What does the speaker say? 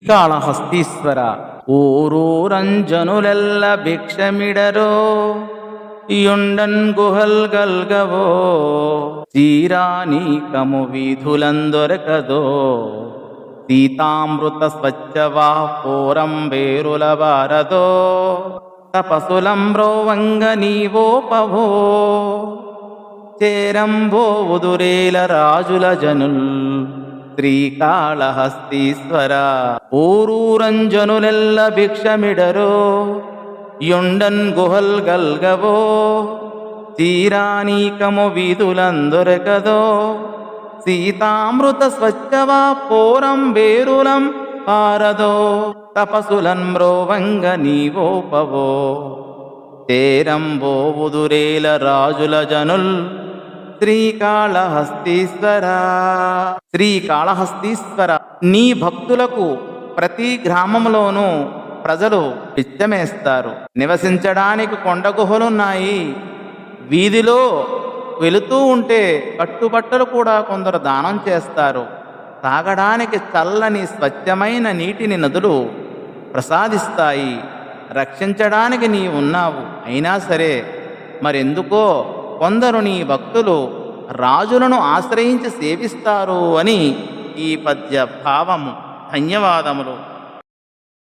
కాళహస్తీశ్వర ఊరూరంజనులెల్ల భిక్షమిడరో యుండన్ గుహల్ గల్గవో చీరానీకము వీధులందొరకదో సీతామృత స్వచ్ఛవా పోరంబేరుల వారదో తపసులంబ్రోవంగ నీవోపవో చేరంబో ఉదురేల రాజుల జనుల్ శ్రీకాళహస్తీశ్వర ఊరూరంజనులెల్ల భిక్షమిడరో యుండన్ గుహల్ గల్గవో చీరానీకము వీధులందొరకదో సీతామృత స్వచ్ఛవా పోరంబేరులం పారదో తపసులన్ మ్రోవంగ నీవోపవో చేరంబో ఉదురేల రాజుల జనుల్ శ్రీకాళహస్తీశ్వర. శ్రీకాళహస్తీశ్వర, నీ భక్తులకు ప్రతి గ్రామంలోనూ ప్రజలు పిచ్చమేస్తారు. నివసించడానికి కొండ గుహలున్నాయి. వీధిలో వెళుతూ ఉంటే కట్టుబట్టలు కూడా కొందరు దానం చేస్తారు. తాగడానికి చల్లని స్వచ్ఛమైన నీటిని నదులు ప్రసాదిస్తాయి. రక్షించడానికి నీ ఉన్నావు. అయినా సరే మరెందుకో కొందరు నీ భక్తులు రాజులను ఆశ్రయించి సేవిస్తారు అని ఈ పద్య భావము. ధన్యవాదములు.